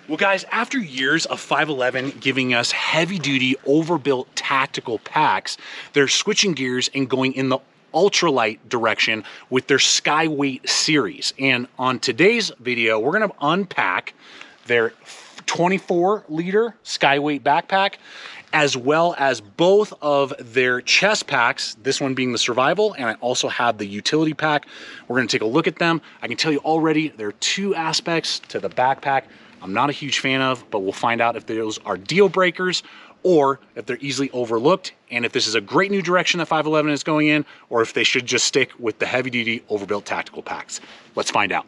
Well guys, after years of 511 giving us heavy duty overbuilt tactical packs, they're switching gears and going in the ultralight direction with their Skyweight series. And on today's video, we're gonna unpack their 24-liter Skyweight backpack, as well as both of their chest packs, this one being the survival, and I also have the utility pack. We're gonna take a look at them. I can tell you already, there are two aspects to the backpack I'm not a huge fan of, but we'll find out if those are deal breakers or if they're easily overlooked, and if this is a great new direction that 511 is going in, or if they should just stick with the heavy duty overbuilt tactical packs. Let's find out.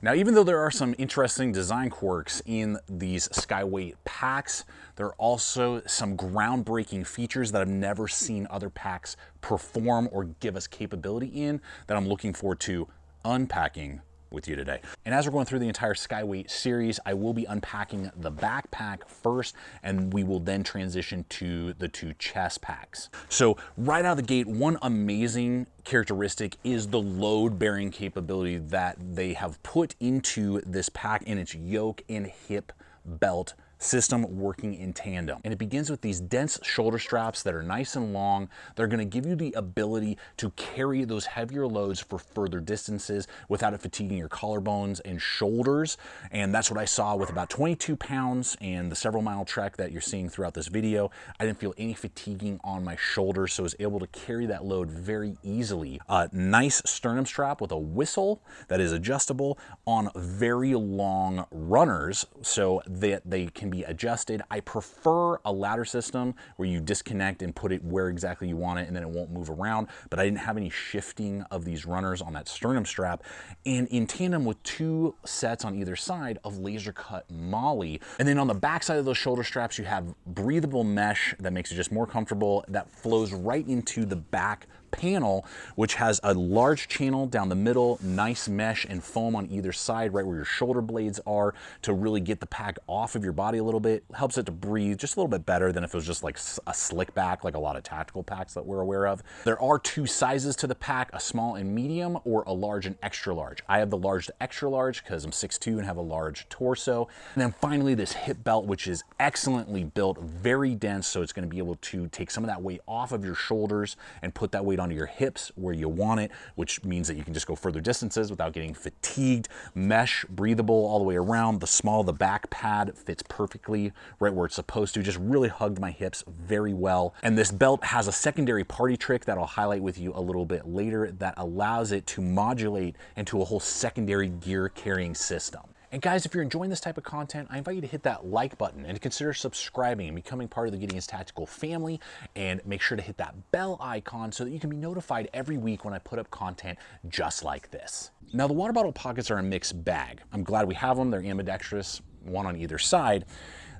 Now, even though there are some interesting design quirks in these Skyweight packs, there are also some groundbreaking features that I've never seen other packs perform or give us capability in that I'm looking forward to unpacking with you today. And as we're going through the entire Skyweight series, I will be unpacking the backpack first, and we will then transition to the two chest packs. So right out of the gate, one amazing characteristic is the load-bearing capability that they have put into this pack in its yoke and hip belt system working in tandem. And it begins with these dense shoulder straps that are nice and long. They're gonna give you the ability to carry those heavier loads for further distances without it fatiguing your collarbones and shoulders. And that's what I saw with about 22 pounds and the several mile trek that you're seeing throughout this video. I didn't feel any fatiguing on my shoulders, so I was able to carry that load very easily. A nice sternum strap with a whistle that is adjustable on very long runners so that they can be adjusted. I prefer a ladder system where you disconnect and put it where exactly you want it and then it won't move around, but I didn't have any shifting of these runners on that sternum strap, and in tandem with two sets on either side of laser cut molly. And then on the back side of those shoulder straps, you have breathable mesh that makes it just more comfortable, that flows right into the back panel, which has a large channel down the middle, nice mesh and foam on either side, right where your shoulder blades are, to really get the pack off of your body a little bit. Helps it to breathe just a little bit better than if it was just like a slick back, like a lot of tactical packs that we're aware of. There are two sizes to the pack, a small and medium, or a large and extra large. I have the large to extra large because I'm 6'2" and have a large torso. And then finally, this hip belt, which is excellently built, very dense, so it's going to be able to take some of that weight off of your shoulders and put that weight onto your hips where you want it, which means that you can just go further distances without getting fatigued. Mesh, breathable all the way around. The small of the back pad fits perfectly right where it's supposed to. Just really hugged my hips very well. And this belt has a secondary party trick that I'll highlight with you a little bit later that allows it to modulate into a whole secondary gear carrying system. And guys, if you're enjoying this type of content, I invite you to hit that like button and to consider subscribing and becoming part of the Gideon's Tactical family, and make sure to hit that bell icon so that you can be notified every week when I put up content just like this. Now, the water bottle pockets are a mixed bag. I'm glad we have them. They're ambidextrous, one on either side.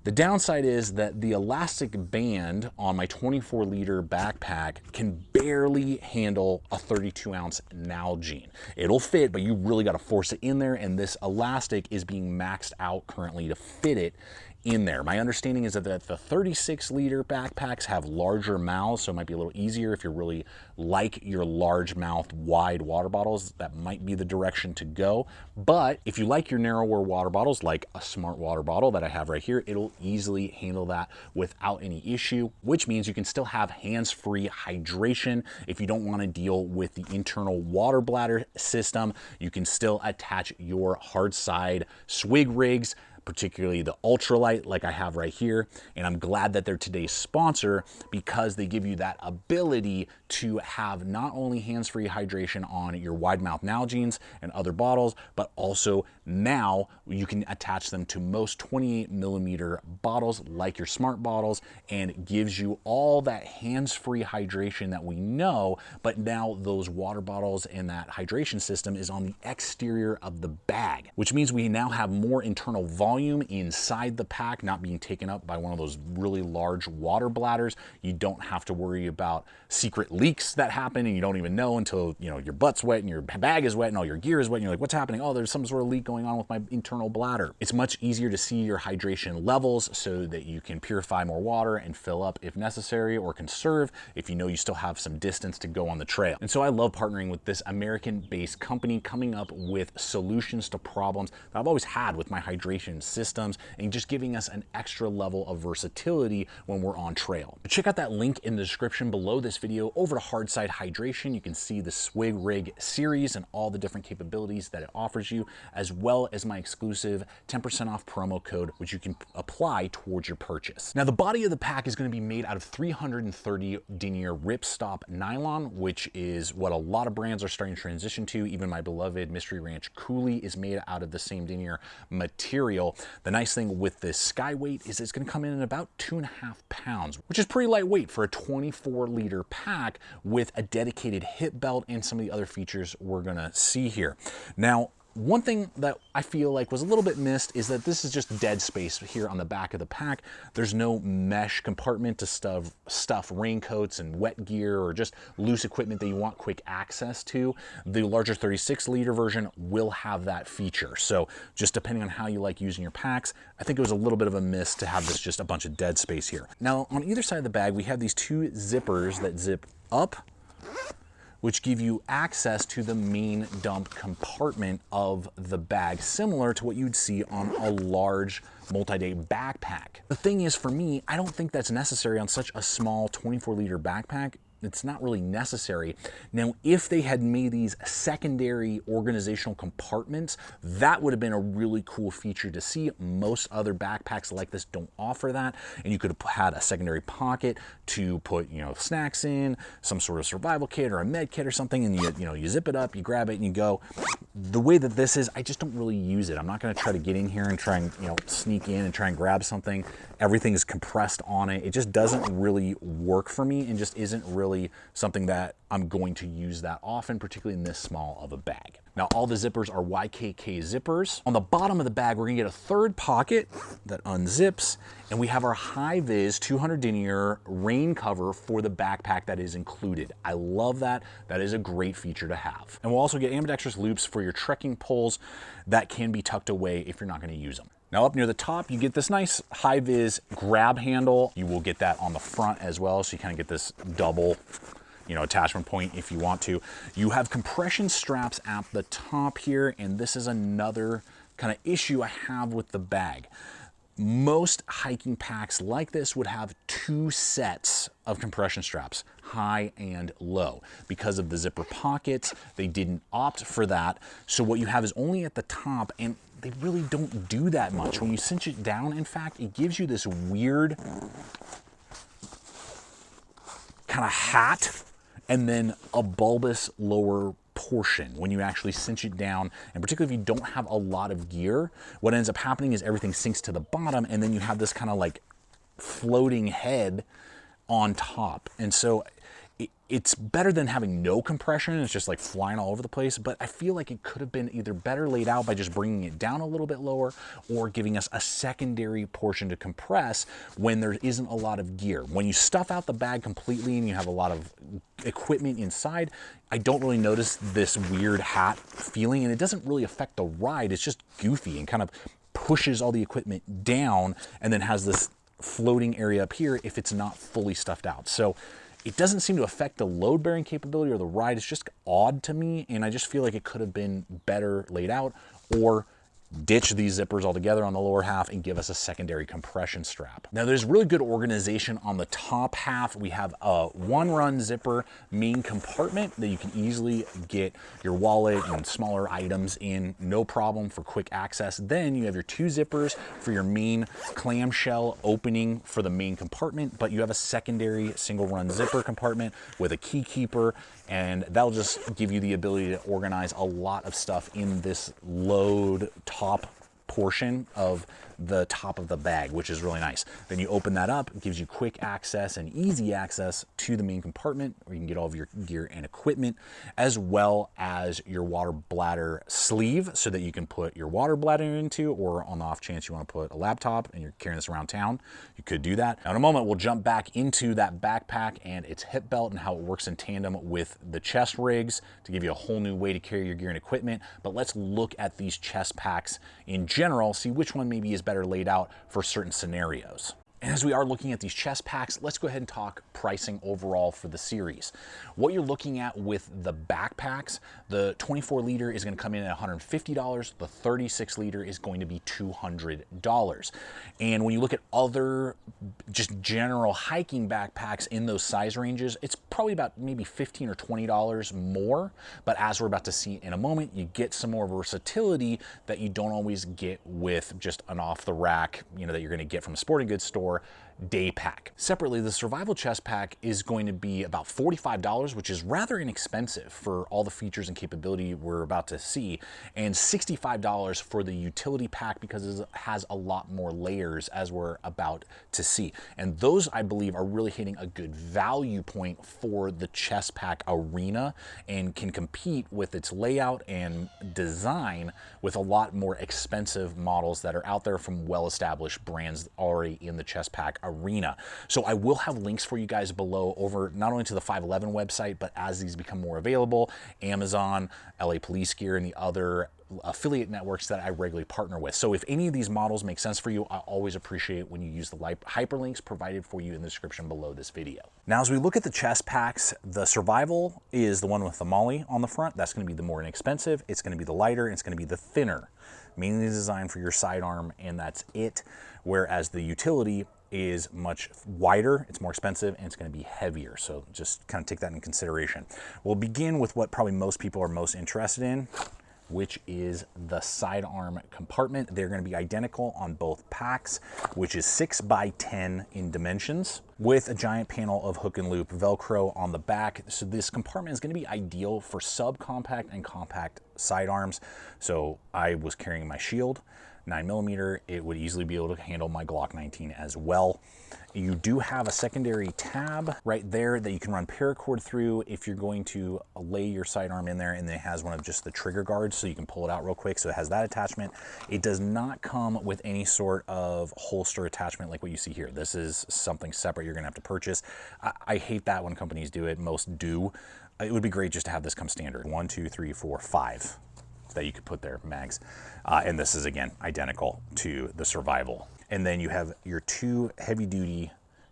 The downside is that the elastic band on my 24-liter backpack can barely handle a 32-ounce Nalgene. It'll fit, but you really got to force it in there, and this elastic is being maxed out currently to fit it in there. My understanding is that the 36-liter backpacks have larger mouths, so it might be a little easier if you're really like your large mouth wide water bottles. That might be the direction to go. But if you like your narrower water bottles, like a smart water bottle that I have right here, it'll easily handle that without any issue, which means you can still have hands-free hydration. If you don't want to deal with the internal water bladder system, you can still attach your Hardside swig rigs, particularly the ultralight like I have right here. And I'm glad that they're today's sponsor because they give you that ability to have not only hands-free hydration on your wide mouth Nalgenes and other bottles, but also now you can attach them to most 28mm bottles like your smart bottles, and it gives you all that hands-free hydration that we know, but now those water bottles and that hydration system is on the exterior of the bag, which means we now have more internal volume inside the pack, not being taken up by one of those really large water bladders. You don't have to worry about secret leaks that happen and you don't even know until, you know, your butt's wet and your bag is wet and all your gear is wet and you're like, what's happening? Oh, there's some sort of leak going on with my internal bladder. It's much easier to see your hydration levels so that you can purify more water and fill up if necessary, or conserve if you know you still have some distance to go on the trail. And so I love partnering with this American-based company, coming up with solutions to problems that I've always had with my hydration systems and just giving us an extra level of versatility when we're on trail. But check out that link in the description below this video over to Hardside Hydration. You can see the Swig Rig series and all the different capabilities that it offers you, as well as my exclusive 10% off promo code, which you can apply towards your purchase. Now, the body of the pack is going to be made out of 330 denier ripstop nylon, which is what a lot of brands are starting to transition to. Even my beloved Mystery Ranch Coolie is made out of the same denier material. The nice thing with this Skyweight is it's going to come in at about 2.5 pounds, which is pretty lightweight for a 24-liter pack with a dedicated hip belt and some of the other features we're going to see here. Now, one thing that I feel like was a little bit missed is that this is just dead space here on the back of the pack. There's no mesh compartment to stuff raincoats and wet gear or just loose equipment that you want quick access to. The larger 36-liter version will have that feature. So just depending on how you like using your packs, I think it was a little bit of a miss to have this just a bunch of dead space here. Now, on either side of the bag, we have these two zippers that zip up, which give you access to the main dump compartment of the bag, similar to what you'd see on a large multi-day backpack. The thing is, for me, I don't think that's necessary on such a small 24-liter backpack. It's not really necessary. Now, if they had made these secondary organizational compartments, that would have been a really cool feature to see. Most other backpacks like this don't offer that, and you could have had a secondary pocket to put, you know, snacks in, some sort of survival kit or a med kit or something, and you zip it up, you grab it, and you go. The way that this is, I just don't really use it. I'm not going to try to get in here and try and, you know, sneak in and try and grab something. Everything is compressed on it. It just doesn't really work for me and just isn't really something that I'm going to use that often, particularly in this small of a bag. Now, all the zippers are YKK zippers. On the bottom of the bag, we're gonna get a third pocket that unzips, and we have our high-vis 200 denier rain cover for the backpack that is included. I love that. That is a great feature to have. And we'll also get ambidextrous loops for your trekking poles that can be tucked away if you're not gonna use them. Now, up near the top, you get this nice high-vis grab handle. You will get that on the front as well, so you kind of get this double, you know, attachment point if you want to. You have compression straps at the top here, and this is another kind of issue I have with the bag. Most hiking packs like this would have 2 sets of compression straps, high and low. Because of the zipper pockets, they didn't opt for that. So what you have is only at the top, and they really don't do that much. When you cinch it down, in fact, it gives you this weird kind of hat and then a bulbous lower portion when you actually cinch it down. And particularly if you don't have a lot of gear, what ends up happening is everything sinks to the bottom, and then you have this kind of like floating head on top. And so it's better than having no compression. It's just like flying all over the place, but I feel like it could have been either better laid out by just bringing it down a little bit lower or giving us a secondary portion to compress when there isn't a lot of gear. When you stuff out the bag completely and you have a lot of equipment inside, I don't really notice this weird hat feeling, and it doesn't really affect the ride. It's just goofy and kind of pushes all the equipment down and then has this floating area up here if it's not fully stuffed out. So it doesn't seem to affect the load-bearing capability or the ride. It's just odd to me, and I just feel like it could have been better laid out, or ditch these zippers altogether on the lower half and give us a secondary compression strap. Now, there's really good organization on the top half. We have a 1-run zipper main compartment that you can easily get your wallet and smaller items in, no problem, for quick access. Then you have your 2 zippers for your main clamshell opening for the main compartment, but you have a secondary single-run zipper compartment with a key keeper, and that'll just give you the ability to organize a lot of stuff in this load top portion of the top of the bag, which is really nice. Then you open that up, it gives you quick access and easy access to the main compartment where you can get all of your gear and equipment, as well as your water bladder sleeve so that you can put your water bladder into, or on the off chance you want to put a laptop and you're carrying this around town, you could do that. Now in a moment, we'll jump back into that backpack and its hip belt and how it works in tandem with the chest rigs to give you a whole new way to carry your gear and equipment. But let's look at these chest packs in general, see which one maybe is better laid out for certain scenarios. And as we are looking at these chest packs, let's go ahead and talk pricing overall for the series. What you're looking at with the backpacks, the 24 liter is going to come in at $150. The 36 liter is going to be $200. And when you look at other just general hiking backpacks in those size ranges, it's probably about maybe $15 or $20 more. But as we're about to see in a moment, you get some more versatility that you don't always get with just an off the rack, that you're going to get from a sporting goods store day pack. Separately, the survival chest pack is going to be about $45, which is rather inexpensive for all the features and capability we're about to see, and $65 for the utility pack because it has a lot more layers, as we're about to see. And those, I believe, are really hitting a good value point for the chest pack arena and can compete with its layout and design with a lot more expensive models that are out there from well-established brands already in the chest pack arena. So I will have links for you guys below over not only to the 511 website, but as these become more available, Amazon, LA Police Gear, and the other affiliate networks that I regularly partner with. So if any of these models make sense for you, I always appreciate when you use the hyperlinks provided for you in the description below this video. Now, as we look at the chest packs, the survival is the one with the MOLLE on the front. That's going to be the more inexpensive. It's going to be the lighter, and it's going to be the thinner, mainly designed for your sidearm, and that's it. Whereas the utility is much wider, it's more expensive, and it's going to be heavier. So just kind of take that in consideration. We'll begin with what probably most people are most interested in, which is the sidearm compartment. They're going to be identical on both packs, which is 6 by 10 in dimensions, with a giant panel of hook and loop Velcro on the back. So this compartment is going to be ideal for subcompact and compact sidearms. So I was carrying my Shield 9mm, it would easily be able to handle my Glock 19 as well. You do have a secondary tab right there that you can run paracord through if you're going to lay your sidearm in there, and then it has one of just the trigger guards so you can pull it out real quick. So it has that attachment. It does not come with any sort of holster attachment like what you see here. This is something separate you're gonna have to purchase. I hate that when companies do it. Most do. It would be great just to have this come standard. 1, 2, 3, 4, 5 that you could put there, mags. And this is, again, identical to the survival. And then you have your 2 heavy-duty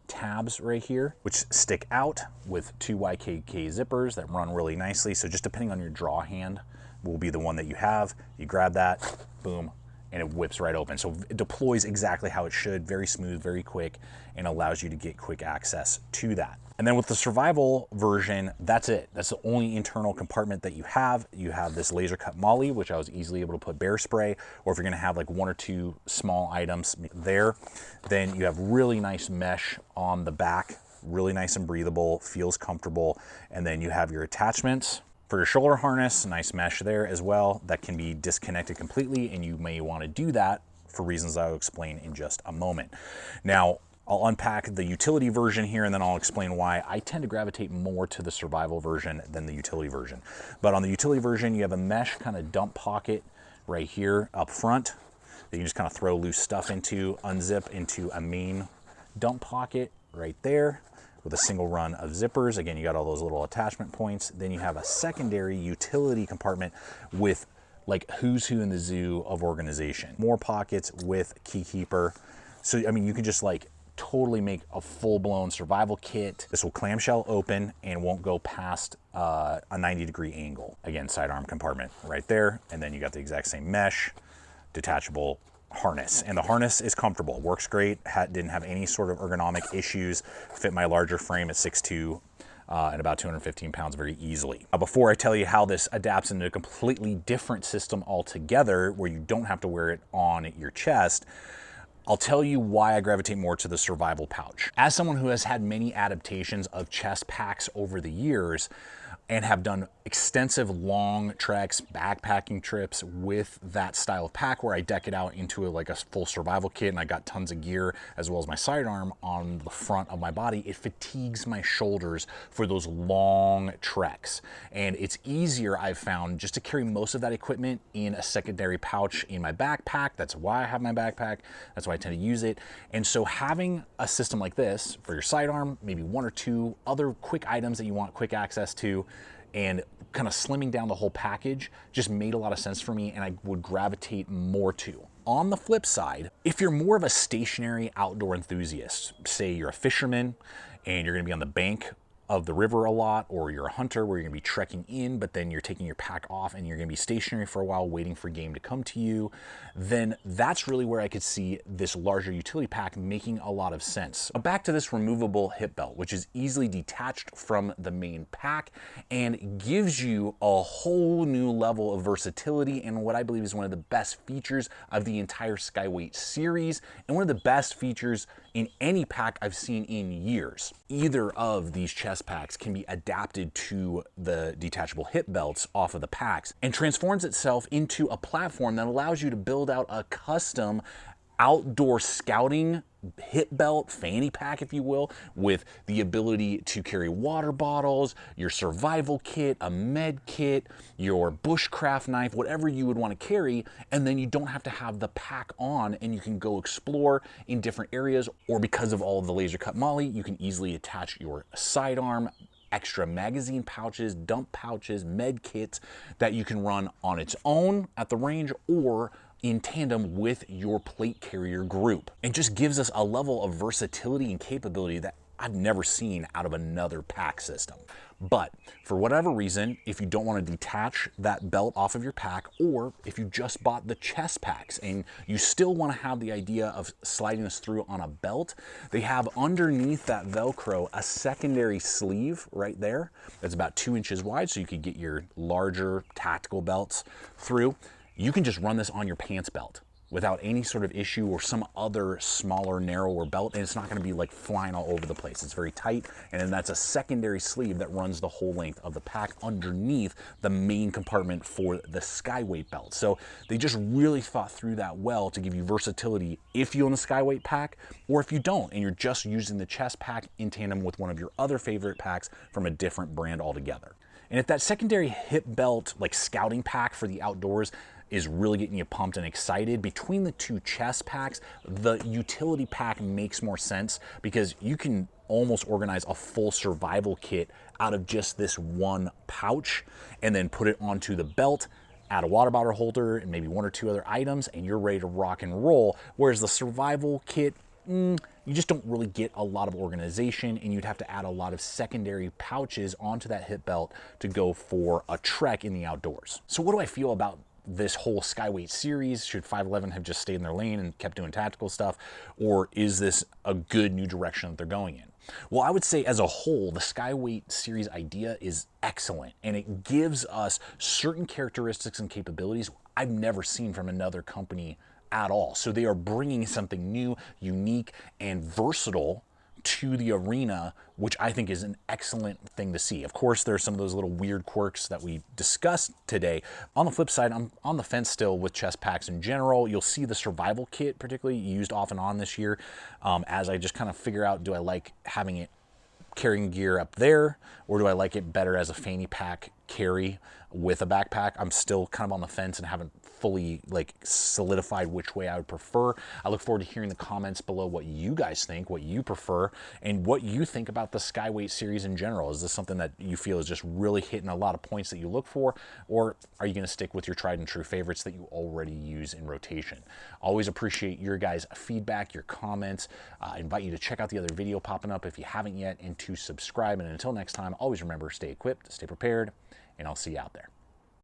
tabs right here, which stick out with 2 YKK zippers that run really nicely. So just depending on your draw hand will be the one that you have. You grab that, boom, and it whips right open. So it deploys exactly how it should, very smooth, very quick, and allows you to get quick access to that. And then with the survival version, that's it. That's the only internal compartment that you have. You have this laser cut MOLLE, which I was easily able to put bear spray, or if you're gonna have like 1 or 2 small items there, then you have really nice mesh on the back, really nice and breathable, feels comfortable. And then you have your attachments for your shoulder harness, nice mesh there as well, that can be disconnected completely, and you may wanna do that for reasons I'll explain in just a moment. Now, I'll unpack the utility version here, and then I'll explain why I tend to gravitate more to the survival version than the utility version. But on the utility version, you have a mesh kind of dump pocket right here up front that you can just kind of throw loose stuff into, unzip into a main dump pocket right there with a single run of zippers. Again, you got all those little attachment points. Then you have a secondary utility compartment with like who's who in the zoo of organization. More pockets with key keeper. So, I mean, you can just like totally make a full-blown survival kit. This will clamshell open and won't go past a 90-degree angle. Again, sidearm compartment right there. And then you got the exact same mesh, detachable harness. And the harness is comfortable, works great, didn't have any sort of ergonomic issues, fit my larger frame at 6'2", and about 215 pounds very easily. Now, before I tell you how this adapts into a completely different system altogether, where you don't have to wear it on your chest, I'll tell you why I gravitate more to the survival pouch. As someone who has had many adaptations of chest packs over the years and have done extensive long treks, backpacking trips with that style of pack where I deck it out into like a full survival kit, and I got tons of gear as well as my sidearm on the front of my body, it fatigues my shoulders for those long treks. And it's easier, I've found, just to carry most of that equipment in a secondary pouch in my backpack. That's why I have my backpack. That's why I tend to use it. And so having a system like this for your sidearm, maybe one or two other quick items that you want quick access to, and kind of slimming down the whole package just made a lot of sense for me, and I would gravitate more to. On the flip side, if you're more of a stationary outdoor enthusiast, say you're a fisherman and you're gonna be on the bank of the river a lot, or you're a hunter where you're gonna be trekking in, but then you're taking your pack off and you're gonna be stationary for a while waiting for game to come to you, then that's really where I could see this larger utility pack making a lot of sense. Back to this removable hip belt, which is easily detached from the main pack and gives you a whole new level of versatility, and what I believe is one of the best features of the entire Skyweight series, and one of the best features in any pack I've seen in years. Either of these chest packs can be adapted to the detachable hip belts off of the packs and transforms itself into a platform that allows you to build out a custom outdoor scouting hip belt, fanny pack if you will, with the ability to carry water bottles, your survival kit, a med kit, your bushcraft knife, whatever you would want to carry, and then you don't have to have the pack on and you can go explore in different areas, or because of all of the laser cut moly, you can easily attach your sidearm, extra magazine pouches, dump pouches, med kits that you can run on its own at the range or in tandem with your plate carrier group. It just gives us a level of versatility and capability that I've never seen out of another pack system. But for whatever reason, if you don't want to detach that belt off of your pack, or if you just bought the chest packs and you still want to have the idea of sliding this through on a belt, they have underneath that Velcro a secondary sleeve right there that's about 2 inches wide, so you could get your larger tactical belts through. You can just run this on your pants belt without any sort of issue, or some other smaller, narrower belt, and it's not gonna be like flying all over the place. It's very tight, and then that's a secondary sleeve that runs the whole length of the pack underneath the main compartment for the Skyweight belt. So they just really thought through that well to give you versatility if you own the Skyweight pack, or if you don't, and you're just using the chest pack in tandem with one of your other favorite packs from a different brand altogether. And if that secondary hip belt, like scouting pack for the outdoors, is really getting you pumped and excited, between the two chest packs, the utility pack makes more sense because you can almost organize a full survival kit out of just this one pouch and then put it onto the belt, add a water bottle holder and maybe one or two other items, and you're ready to rock and roll. Whereas the survival kit, you just don't really get a lot of organization, and you'd have to add a lot of secondary pouches onto that hip belt to go for a trek in the outdoors. So what do I feel about this whole Skyweight series? Should 511 have just stayed in their lane and kept doing tactical stuff, or is this a good new direction that they're going in? Well, I would say as a whole, the Skyweight series idea is excellent, and it gives us certain characteristics and capabilities I've never seen from another company at all. So they are bringing something new, unique, and versatile to the arena, which I think is an excellent thing to see. Of course, there's some of those little weird quirks that we discussed today. On the flip side, I'm on the fence still with chest packs in general. You'll see the survival kit particularly used off and on this year, as I just kind of figure out, do I like having it carrying gear up there, or do I like it better as a fanny pack carry with a backpack? I'm still kind of on the fence and haven't fully solidified which way I would prefer. I look forward to hearing the comments below what you guys think, what you prefer, and what you think about the Skyweight series in general. Is this something that you feel is just really hitting a lot of points that you look for, or are you going to stick with your tried and true favorites that you already use in rotation? Always appreciate your guys' feedback, your comments. I invite you to check out the other video popping up if you haven't yet, and to subscribe. And until next time, always remember, stay equipped, stay prepared, and I'll see you out there.